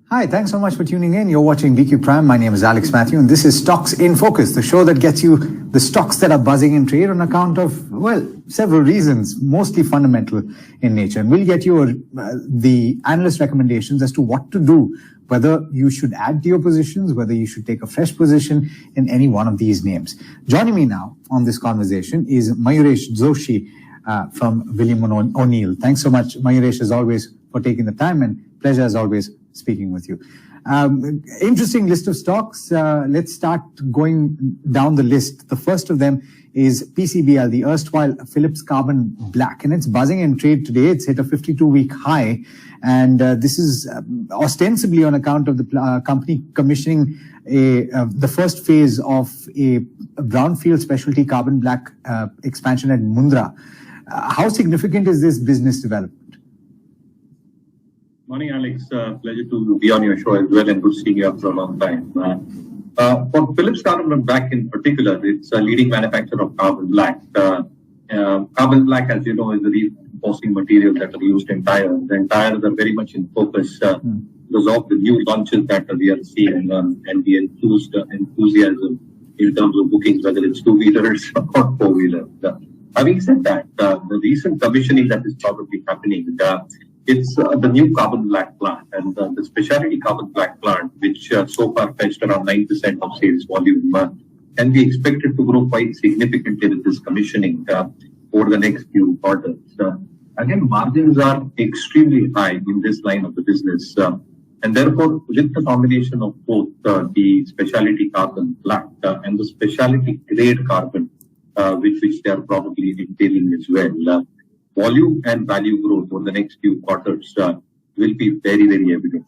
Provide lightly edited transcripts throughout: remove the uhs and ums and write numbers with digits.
Hi, thanks so much for tuning in. You're watching BQ Prime. My name is Alex Matthew, and this is Stocks in Focus, the show that gets you the stocks that are buzzing in trade on account of, well, several reasons, mostly fundamental in nature. And we'll get you the analyst recommendations as to what to do, whether you should add to your positions, whether you should take a fresh position in any one of these names. Joining me now on this conversation is Mayuresh Joshi from William O'Neill. Thanks so much, Mayuresh, as always, for taking the time, and pleasure as always speaking with you. Interesting list of stocks. Let's start going down the list. The first of them is PCBL, the erstwhile Phillips Carbon Black, and it's buzzing in trade today. It's hit a 52-week high, and this is ostensibly on account of the company commissioning the first phase of a brownfield specialty carbon black expansion at Mundra. How significant is this business development? Morning, Alex. Pleasure to be on your show as well, and good seeing you after a long time. For Phillips Carbon Black in particular, it's a leading manufacturer of carbon black. Carbon black, as you know, is a reinforcing material that are used in tires, and tires are very much in focus because of the new launches that we are seeing and the enthusiasm in terms of bookings, whether it's two-wheelers or four-wheelers. Having said that, the recent commissioning that is probably happening, it's the new carbon black plant, and the specialty carbon black plant, which so far fetched around 9% of sales volume, can be expected to grow quite significantly with this commissioning over the next few quarters. Again, margins are extremely high in this line of the business, and therefore, with the combination of both the specialty carbon black and the specialty grade carbon, which they are probably entailing as well, volume and value growth over the next few quarters will be very, very evident.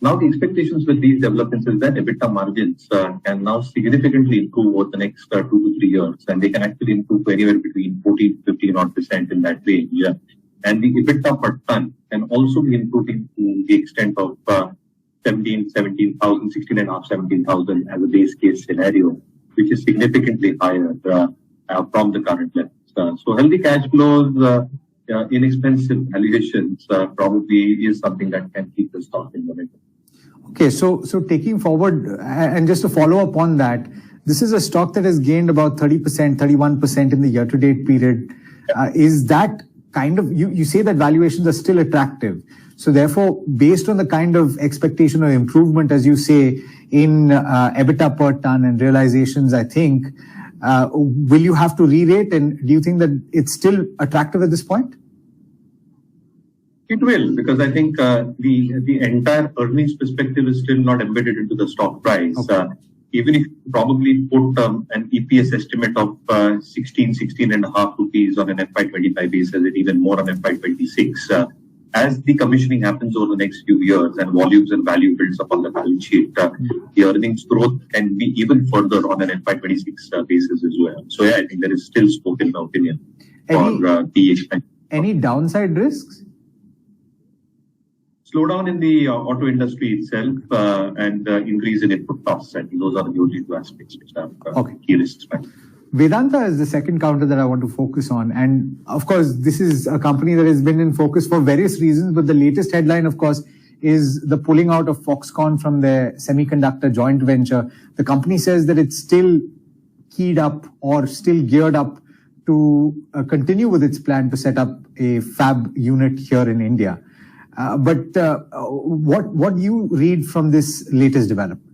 Now, the expectations with these developments is that EBITDA margins can now significantly improve over the next 2 to 3 years, and they can actually improve to anywhere between 14 to 15% in that range. And the EBITDA per ton can also be improving to the extent of 17,000, 17,000 as a base case scenario, which is significantly higher from the current levels. So healthy cash flows, inexpensive valuations probably is something that can keep the stock in momentum. Okay, so taking forward, and just to follow up on that, this is a stock that has gained about 30%, 31% in the year-to-date period. Is that kind of, you say that valuations are still attractive. So therefore, based on the kind of expectation or improvement, as you say, in EBITDA per ton and realizations, I think, will you have to re-rate, and do you think that it's still attractive at this point? It will, because I think the entire earnings perspective is still not embedded into the stock price. Okay. Even if you probably put an EPS estimate of 16.5 rupees on an FY25 basis, and even more on FY26, as the commissioning happens over the next few years and volumes and value builds up on the balance sheet, the earnings growth can be even further on an FY26 basis as well. So yeah, I think there is still scope, in my opinion, for the expansion. Any downside risks? Slowdown in the auto industry itself and increase in input costs. I think those are the only two aspects which are key risks. Vedanta is the second counter that I want to focus on. And of course, this is a company that has been in focus for various reasons. But the latest headline, of course, is the pulling out of Foxconn from their semiconductor joint venture. The company says that it's still keyed up or still geared up to continue with its plan to set up a fab unit here in India. But what do you read from this latest development?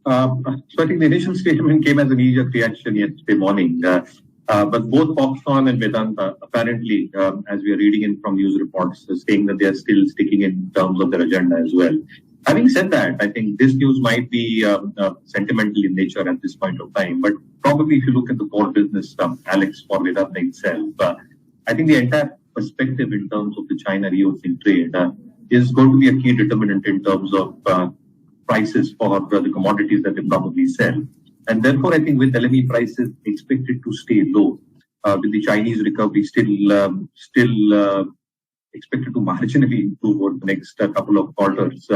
So I think the initial statement came as an immediate reaction yesterday morning. But both Foxconn and Vedanta, apparently, as we are reading in from news reports, are saying that they are still sticking in terms of their agenda as well. Having said that, I think this news might be sentimental in nature at this point of time. But probably if you look at the core business, Alex, for Vedanta itself, I think the entire perspective in terms of the China reopening trade is going to be a key determinant in terms of prices for the commodities that they probably sell. And therefore, I think with LME prices expected to stay low, with the Chinese recovery still expected to marginally improve over the next couple of quarters,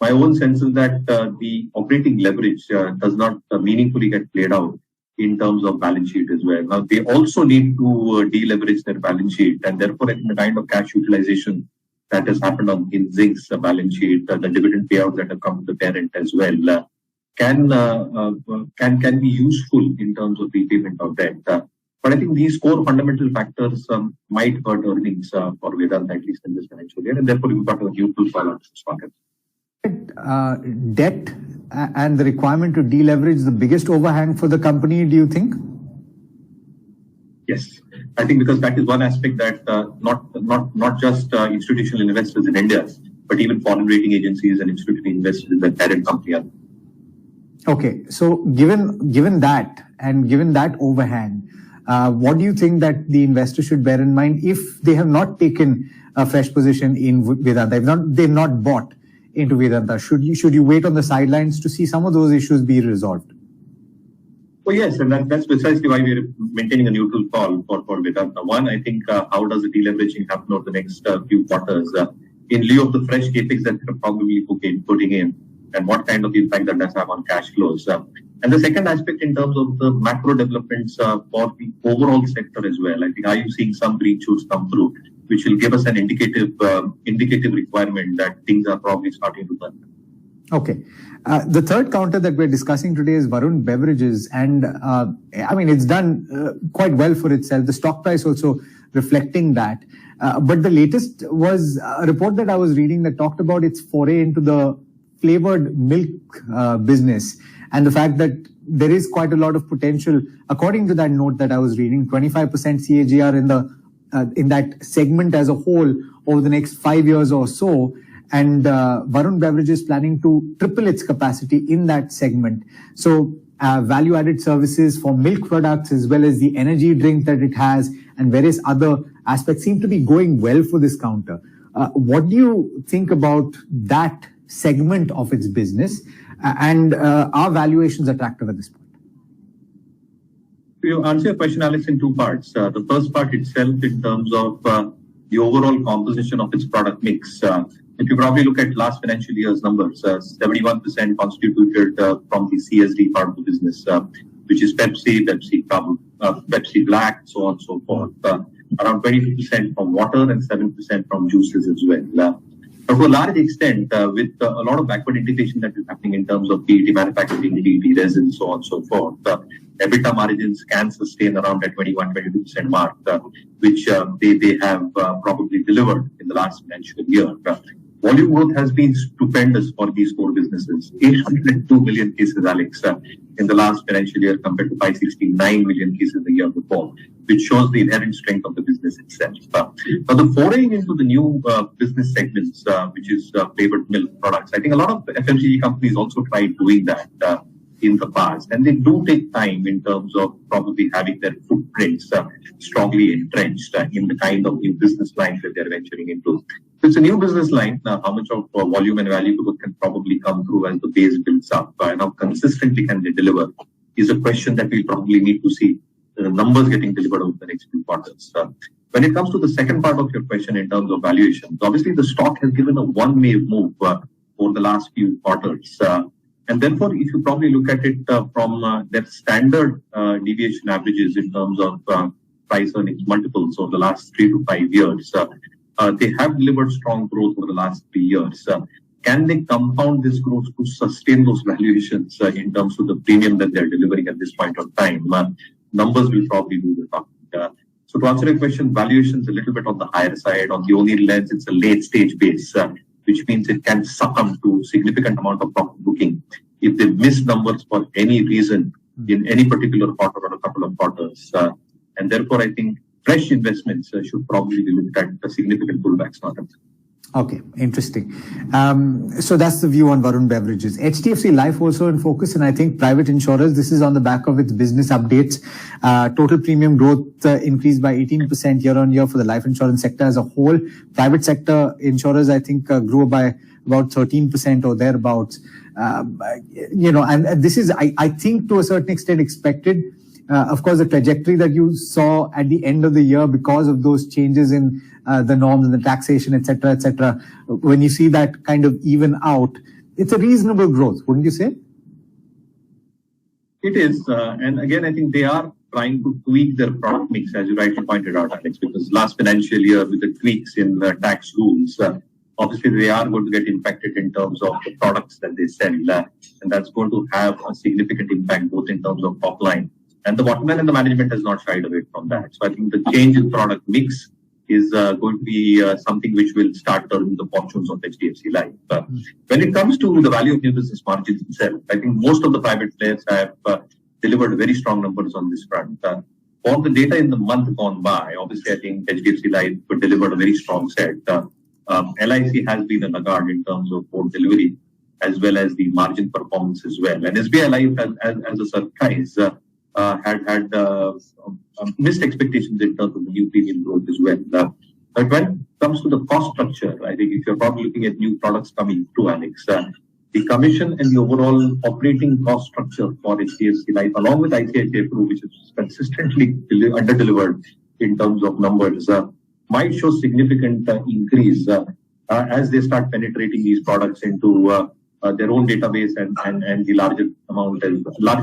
my own sense is that the operating leverage does not meaningfully get played out in terms of balance sheet as well. Now, they also need to deleverage their balance sheet, and therefore, I think the kind of cash utilization that has happened in Zinc's balance sheet, the dividend payouts that have come to the parent as well, can be useful in terms of repayment of debt. But I think these core fundamental factors might hurt earnings for Vedanta, at least in this financial year, and therefore you've got a neutral call on this market. Debt and the requirement to deleverage the biggest overhang for the company, do you think? Yes, I think because that is one aspect that not just institutional investors in India, but even foreign rating agencies and institutional investors in the parent company are. Okay, so given that and given that overhang, what do you think that the investor should bear in mind if they have not taken a fresh position in Vedanta? They've not bought into Vedanta. Should you wait on the sidelines to see some of those issues be resolved? Well, yes, and that's precisely why we're maintaining a neutral call for Vedanta. One, I think how does the deleveraging happen over the next few quarters in lieu of the fresh capex that they're probably putting in, and what kind of impact that does have on cash flows. And the second aspect in terms of the macro developments for the overall sector as well. I think are you seeing some green shoots come through, which will give us an indicative requirement that things are probably starting to turn. Okay. The third counter that we're discussing today is Varun Beverages. And it's done quite well for itself. The stock price also reflecting that. But the latest was a report that I was reading that talked about its foray into the flavored milk business and the fact that there is quite a lot of potential, according to that note that I was reading, 25% CAGR in that segment as a whole over the next 5 years or so. And Varun Beverages planning to triple its capacity in that segment. So value-added services for milk products as well as the energy drink that it has and various other aspects seem to be going well for this counter. What do you think about that segment of its business and are valuations attractive at this point? You answer your question, Alex, in two parts. The first part itself in terms of the overall composition of its product mix. If you probably look at last financial year's numbers, 71% constituted from the CSD part of the business, which is Pepsi Black, so on and so forth. Around 20% from water and 7% from juices as well. But to a large extent, with a lot of backward integration that is happening in terms of PET manufacturing, PET resin, so on and so forth, EBITDA margins can sustain around that 21-22% mark, which they have probably delivered in the last financial year. Volume growth has been stupendous for these core businesses. 802 million cases, Alex, in the last financial year compared to 569 million cases the year before, which shows the inherent strength of the business itself. Now, the foraying into the new business segments, which is flavored milk products, I think a lot of FMCG companies also tried doing that in the past, and they do take time in terms of probably having their footprints strongly entrenched in the kind of new business lines that they're venturing into. So it's a new business line. How much of volume and value growth can probably come through as the base builds up, and how consistently can they deliver is a question that we'll probably need to see the numbers getting delivered over the next few quarters. When it comes to the second part of your question in terms of valuation, obviously the stock has given a one-wave move over the last few quarters. And therefore, if you probably look at it from their standard deviation averages in terms of price earnings multiples over the last 3 to 5 years, they have delivered strong growth over the last 3 years. Can they compound this growth to sustain those valuations in terms of the premium that they're delivering at this point of time? Numbers will probably do the talking. So to answer your question, valuations a little bit on the higher side. On the only lens, it's a late stage base, which means it can succumb to significant amount of profit booking if they miss numbers for any reason in any particular quarter or a couple of quarters. And therefore, I think fresh investments should probably be looked at a significant pullbacks. Okay, interesting. So that's the view on Varun Beverages. HDFC Life also in focus, and I think private insurers, this is on the back of its business updates. Total premium growth increased by 18% year on year for the life insurance sector as a whole. Private sector insurers, I think, grew by about 13% or thereabouts. And this is, I think, to a certain extent expected. Of course, the trajectory that you saw at the end of the year because of those changes in the norms and the taxation, etc., when you see that kind of even out, it's a reasonable growth, wouldn't you say? It is. And again, I think they are trying to tweak their product mix, as you rightly pointed out, Alex, because last financial year with the tweaks in tax rules, obviously they are going to get impacted in terms of the products that they sell, and that's going to have a significant impact both in terms of top line and the bottom line, and the management has not shied away from that. So I think the change in product mix is going to be something which will start turning the fortunes of HDFC Life. When it comes to the value of new business margins itself, I think most of the private players have delivered very strong numbers on this front. For the data in the month gone by, obviously I think HDFC Life delivered a very strong set. LIC has been a laggard in terms of both delivery as well as the margin performance as well. And SBI Life, as a surprise, had missed expectations in terms of the new premium growth as well. But when it comes to the cost structure, I think if you're probably looking at new products coming through, Alex, the commission and the overall operating cost structure for HDFC Life, along with ICICI Pru, which is consistently under-delivered in terms of numbers, might show significant increase as they start penetrating these products into their own database and the larger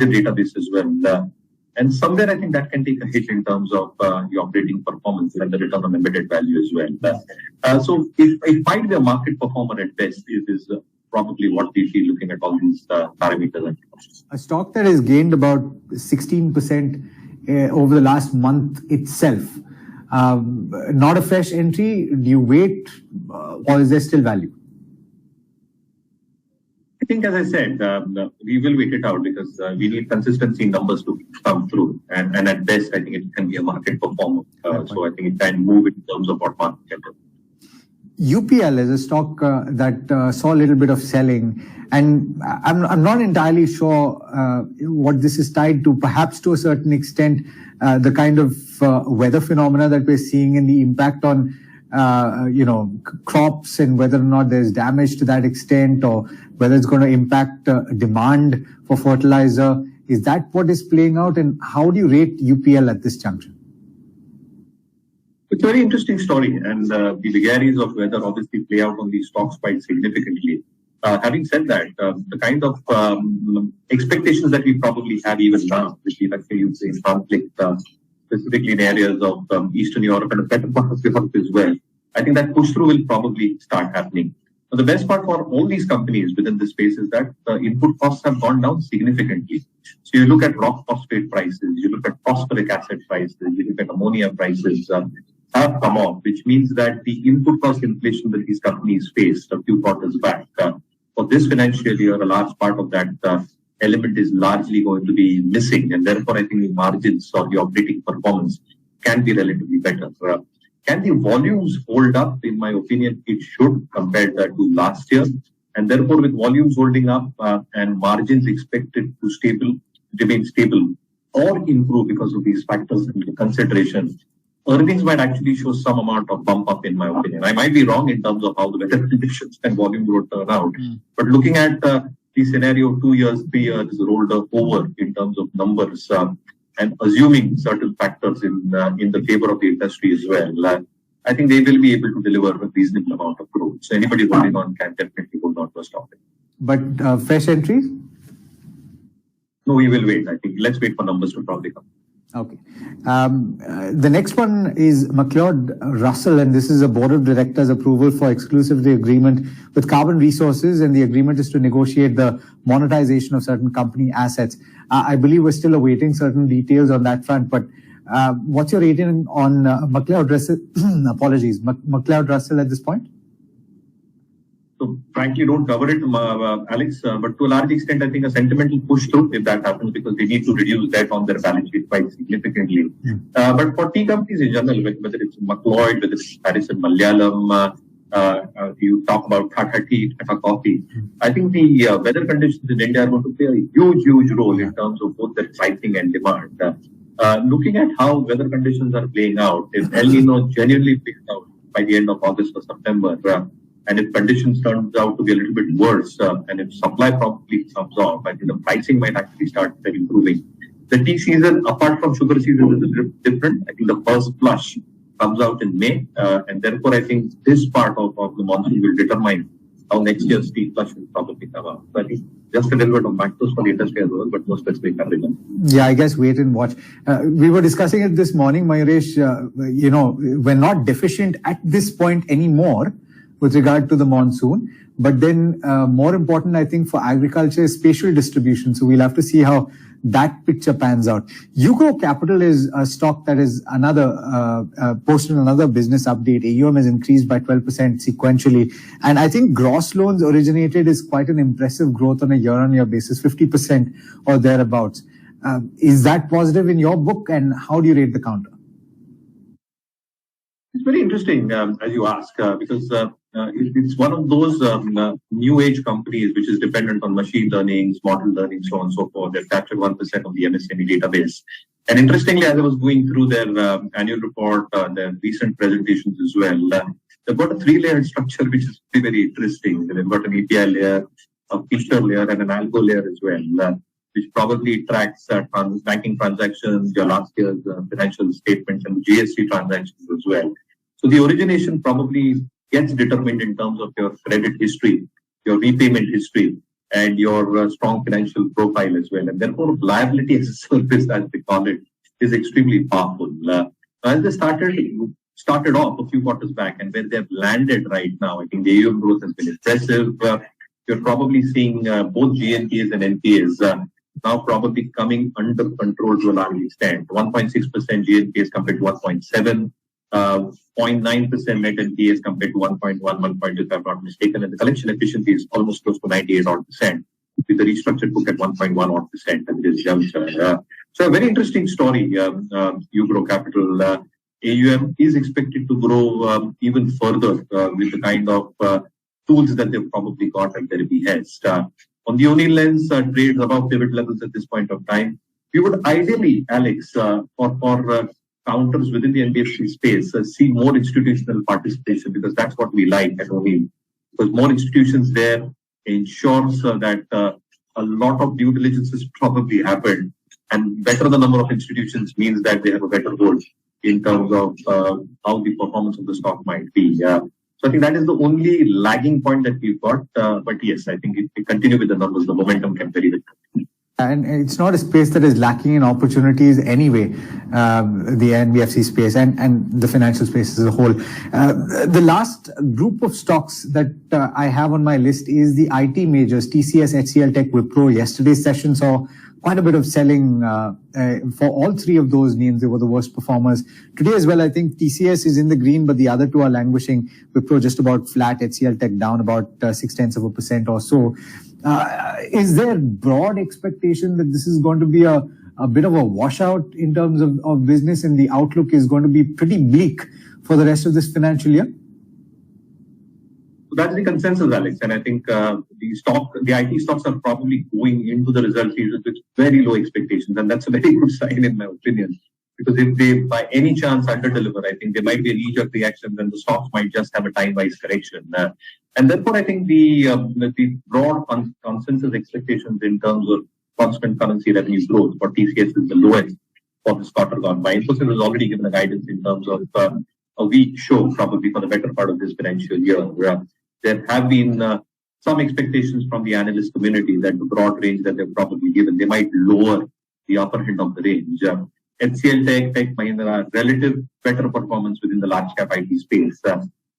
database as well. And somewhere I think that can take a hit in terms of the operating performance and the return on embedded value as well. So it might be a market performer at best. It is probably what we see looking at all these parameters. A stock that has gained about 16% over the last month itself. Not a fresh entry. Do you wait or is there still value? I think, as I said, we will wait it out because we need consistency in numbers to come through. And at best, I think it can be a market performer. So I think it can move in terms of what market can do. UPL is a stock that saw a little bit of selling, and I'm not entirely sure what this is tied to. Perhaps to a certain extent, the kind of weather phenomena that we're seeing and the impact on crops, and whether or not there's damage to that extent, or whether it's going to impact demand for fertilizer. Is that what is playing out, and how do you rate UPL at this juncture? It's a very interesting story, and the vagaries of weather obviously play out on these stocks quite significantly. Having said that, the kind of expectations that we probably have even now, with the Ukraine conflict, specifically in areas of Eastern Europe and a better part of Europe as well, I think that push through will probably start happening. But the best part for all these companies within the space is that the input costs have gone down significantly. So you look at rock phosphate prices, you look at phosphoric acid prices, you look at ammonia prices have come off, which means that the input cost inflation that these companies faced a few quarters back, for this financial year, a large part of that element is largely going to be missing, and therefore I think the margins or the operating performance can be relatively better. Can the volumes hold up? In my opinion, it should, compared to last year, and therefore with volumes holding up and margins expected to remain stable or improve because of these factors into consideration, earnings might actually show some amount of bump up, in my opinion. I might be wrong in terms of how the weather conditions and volume growth turn out, but looking at the scenario 2 years, 3 years rolled over in terms of numbers, and assuming certain factors in the favor of the industry as well, I think they will be able to deliver a reasonable amount of growth. So anybody holding on can definitely hold on to a stock. But fresh entries? No, we will wait. I think let's wait for numbers to probably come. Okay. The next one is Mcleod Russel, and this is a board of directors approval for exclusivity agreement with Carbon Resources, and the agreement is to negotiate the monetization of certain company assets. I believe we're still awaiting certain details on that front, but what's your rating on Mcleod Russel? Apologies, Mcleod Russel at this point? So frankly, don't cover it, Alex, but to a large extent, I think a sentimental push through if that happens, because they need to reduce debt on their balance sheet quite significantly. But for tea companies in general, whether it's Mcleod, whether it's Harrison Malayalam, you talk about Tata Tea, Tata Coffee, I think the weather conditions in India are going to play a huge role in terms of both their pricing and demand. Looking at how weather conditions are playing out, if El Nino genuinely plays out by the end of August or September, and if conditions turns out to be a little bit worse, and if supply probably comes off, I think the pricing might actually start improving. The tea season, apart from sugar season, is different. I think the first flush comes out in May, and therefore I think this part of the monsoon will determine how next year's steel flush will probably come up. So I think just a little bit of macros for the industry as well, but no specific coverage. Yeah, I guess wait and watch. We were discussing it this morning, Mayuresh. We're not deficient at this point anymore with regard to the monsoon. But then more important, I think, for agriculture is spatial distribution. So we'll have to see how that picture pans out. Ugro Capital is a stock that is posted another business update. AUM has increased by 12% sequentially. And I think gross loans originated is quite an impressive growth on a year-on-year basis, 50% or thereabouts. Is that positive in your book, and how do you rate the counter? It's very interesting, as you ask, because it's one of those new age companies which is dependent on machine learning, model learning, so on and so forth. They've captured 1% of the MSME database. And interestingly, as I was going through their annual report, their recent presentations as well, they've got a 3-layered structure which is very, very interesting. They've got an API layer, a feature layer, and an algo layer as well, which probably tracks banking transactions, your last year's financial statements, and GST transactions as well. So the origination probably gets determined in terms of your credit history, your repayment history, and your strong financial profile as well. And therefore, liability as a service, as they call it, is extremely powerful. As they started off a few quarters back, and where they've landed right now, I think the AUM growth has been impressive. You're probably seeing both GNPAs and NPAs now probably coming under control to a large extent. 1.6% GNPAs compared to 1.7%. 0.9% net NPAs compared to 1.1, 1.2, if I'm not mistaken, and the collection efficiency is almost close to 98%, with the restructured book at 1.1% at this juncture. So a very interesting story, Ugro Capital. AUM is expected to grow even further with the kind of tools that they've probably got at their behest. On the O'Neill lens, trades above pivot levels at this point of time. We would ideally, Alex, for counters within the NBFC space, see more institutional participation, because that's what we like at O'Neill. Because more institutions there ensures that a lot of due diligence has probably happened, and better the number of institutions means that they have a better hold in terms of how the performance of the stock might be. So I think that is the only lagging point that we've got. But yes, I think if we continue with the numbers, the momentum can very well. And it's not a space that is lacking in opportunities anyway, the NBFC space and the financial space as a whole. The last group of stocks that I have on my list is the IT majors, TCS, HCL Tech, Wipro. Yesterday's session saw quite a bit of selling for all three of those names. They were the worst performers. Today as well, I think TCS is in the green, but the other two are languishing. Wipro just about flat, HCL Tech down about 0.6% or so. Is there broad expectation that this is going to be a bit of a washout in terms of business, and the outlook is going to be pretty bleak for the rest of this financial year? So that's the consensus, Alex. And I think the IT stocks are probably going into the result season with very low expectations. And that's a very good sign in my opinion. Because if they, by any chance, underdeliver, I think there might be a knee-jerk reaction, then the stocks might just have a time-wise correction. And therefore, I think the broad consensus expectations in terms of constant currency revenue growth for TCS is the lowest for this quarter gone by. Infosys has already given a guidance in terms of a weak show, probably for the better part of this financial year. There have been some expectations from the analyst community that the broad range that they've probably given, they might lower the upper end of the range. HCL Tech Mahindra, relative better performance within the large cap IT space.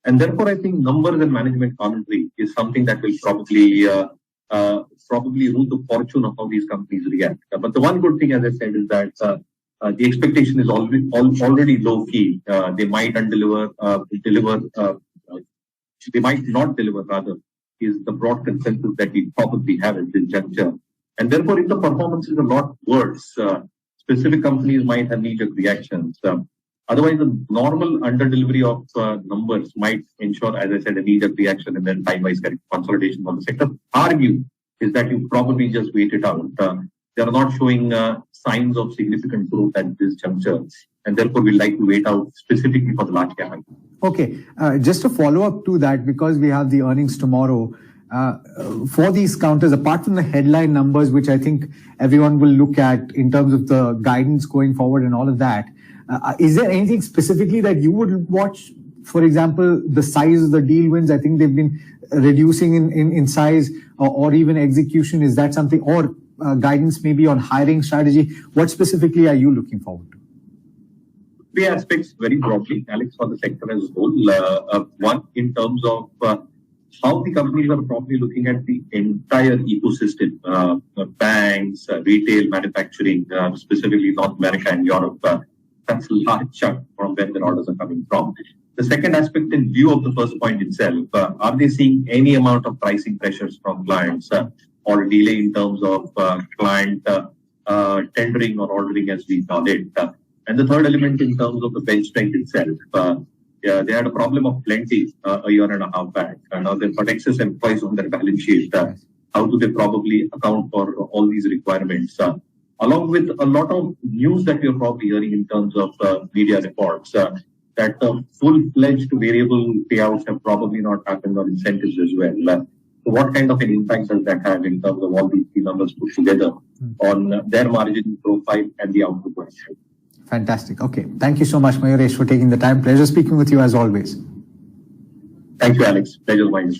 And therefore, I think numbers and management commentary is something that will probably rule the fortune of how these companies react. But the one good thing, as I said, is that the expectation is already low key. They might they might not deliver, rather, is the broad consensus that we probably have at this juncture. And therefore, if the performance is a lot worse, specific companies might have knee-jerk reactions. Otherwise, the normal under-delivery of numbers might ensure, as I said, a knee-jerk reaction and then time-wise consolidation on the sector. Our view is that you probably just wait it out. They are not showing signs of significant growth at this juncture. And therefore, we'd like to wait out specifically for the large cap. Okay, just to follow up to that, because we have the earnings tomorrow, for these counters, apart from the headline numbers, which I think everyone will look at in terms of the guidance going forward and all of that, is there anything specifically that you would watch for example, the size of the deal wins? I think they've been reducing in size or even execution. Is that something, or guidance maybe on hiring strategy? What specifically are you looking forward to? Three aspects very broadly, Alex, for the sector as a whole. One, in terms of how the companies are probably looking at the entire ecosystem, banks, retail, manufacturing, specifically North America and Europe. That's a large chunk from where their orders are coming from. The second aspect, in view of the first point itself, are they seeing any amount of pricing pressures from clients or delay in terms of client tendering or ordering, as we call it? And the third element, in terms of the bench strength itself, they had a problem of plenty a year and a half back. Now they've got excess employees on their balance sheet. How do they probably account for all these requirements? Along with a lot of news that we are probably hearing in terms of media reports, that full-fledged variable payouts have probably not happened, or incentives as well. So what kind of an impact does that have in terms of all these three numbers put together on their margin profile and the outlook? Fantastic. Okay. Thank you so much, Mayuresh, for taking the time. Pleasure speaking with you as always. Thank you, Alex. Pleasure mine.